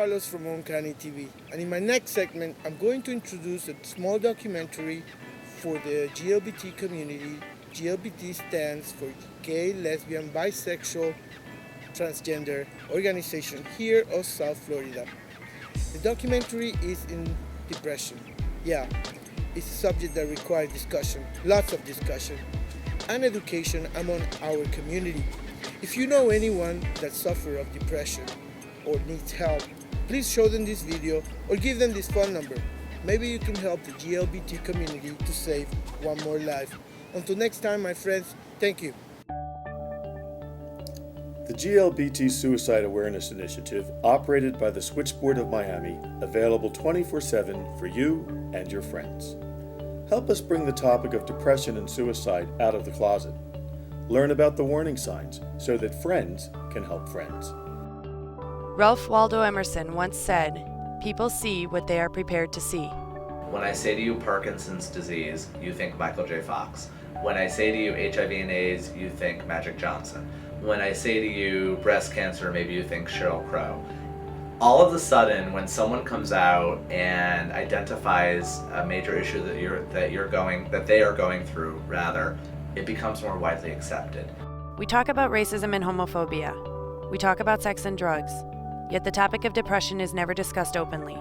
Carlos from Uncanny TV, and in my next segment, I'm going to introduce a small documentary for the GLBT community. GLBT stands for Gay, Lesbian, Bisexual, Transgender organization here of South Florida. The documentary is in depression. Yeah, it's a subject that requires discussion, lots of discussion, and education among our community. If you know anyone that suffers of depression or needs help, please show them this video or give them this phone number. Maybe you can help the GLBT community to save one more life. Until next time, my friends, thank you. The GLBT Suicide Awareness Initiative, operated by the Switchboard of Miami, available 24/7 for you and your friends. Help us bring the topic of depression and suicide out of the closet. Learn about the warning signs so that friends can help friends. Ralph Waldo Emerson once said, "People see what they are prepared to see." When I say to you Parkinson's disease, you think Michael J. Fox. When I say to you HIV and AIDS, you think Magic Johnson. When I say to you breast cancer, maybe you think Sheryl Crow. All of a sudden, when someone comes out and identifies a major issue that they are going through, it becomes more widely accepted. We talk about racism and homophobia. We talk about sex and drugs. Yet the topic of depression is never discussed openly.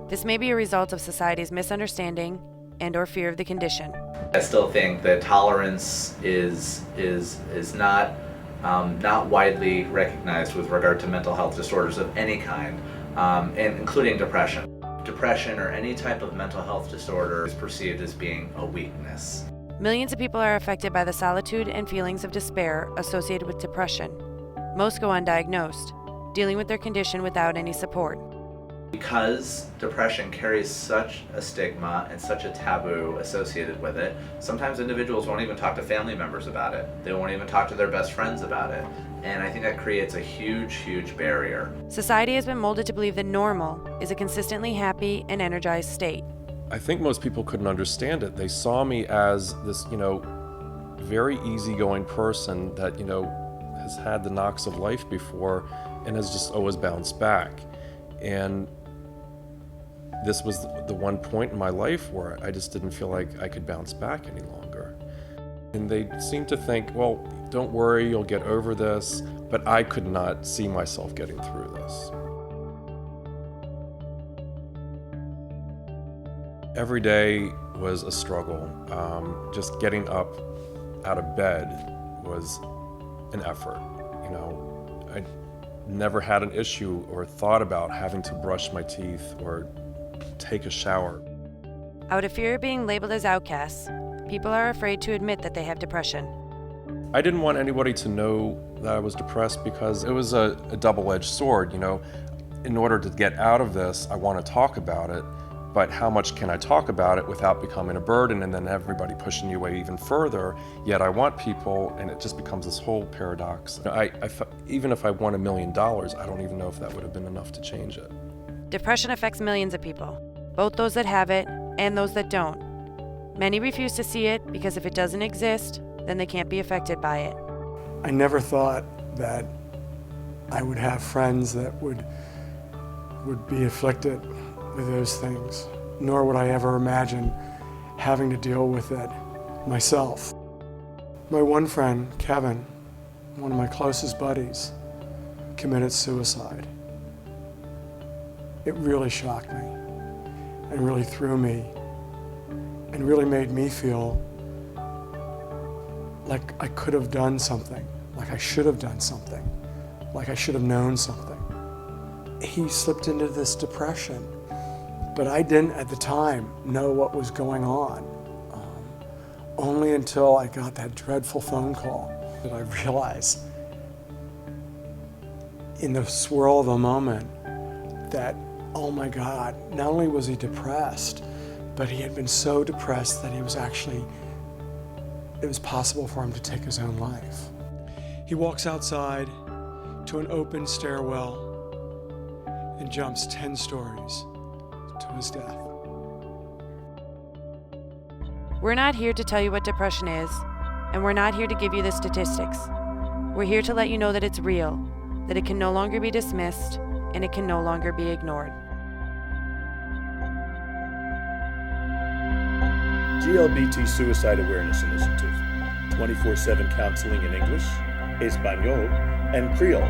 This may be a result of society's misunderstanding and or fear of the condition. I still think that tolerance is not widely recognized with regard to mental health disorders of any kind, and including depression. Depression or any type of mental health disorder is perceived as being a weakness. Millions of people are affected by the solitude and feelings of despair associated with depression. Most go undiagnosed, dealing with their condition without any support. Because depression carries such a stigma and such a taboo associated with it, sometimes individuals won't even talk to family members about it. They won't even talk to their best friends about it. And I think that creates a huge, huge barrier. Society has been molded to believe that normal is a consistently happy and energized state. I think most people couldn't understand it. They saw me as this, very easygoing person that, has had the knocks of life before and has just always bounced back. And this was the one point in my life where I just didn't feel like I could bounce back any longer. And they seemed to think, well, don't worry, you'll get over this. But I could not see myself getting through this. Every day was a struggle. Just getting up out of bed was an effort. I never had an issue or thought about having to brush my teeth or take a shower. Out of fear of being labeled as outcasts, people are afraid to admit that they have depression. I didn't want anybody to know that I was depressed because it was a double-edged sword. In order to get out of this, I want to talk about it, but how much can I talk about it without becoming a burden and then everybody pushing you away even further? Yet I want people, and it just becomes this whole paradox. Even if I won $1 million, I don't even know if that would have been enough to change it. Depression affects millions of people, both those that have it and those that don't. Many refuse to see it because if it doesn't exist, then they can't be affected by it. I never thought that I would have friends that would be afflicted with those things, nor would I ever imagine having to deal with it myself. My one friend, Kevin, one of my closest buddies, committed suicide. It really shocked me and really threw me and really made me feel like I could have done something, like I should have done something, like I should have known something. He slipped into this depression, but I didn't at the time know what was going on. Only until I got that dreadful phone call did I realize in the swirl of the moment that, oh my God, not only was he depressed, but he had been so depressed that it was possible for him to take his own life. He walks outside to an open stairwell and jumps 10 stories to his death. We're not here to tell you what depression is, and we're not here to give you the statistics. We're here to let you know that it's real, that it can no longer be dismissed, and it can no longer be ignored. GLBT Suicide Awareness Initiative, 24/7 counseling in English, Espanol, and Creole,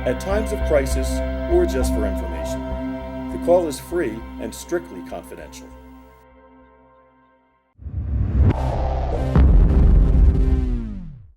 at times of crisis or just for information. The call is free and strictly confidential.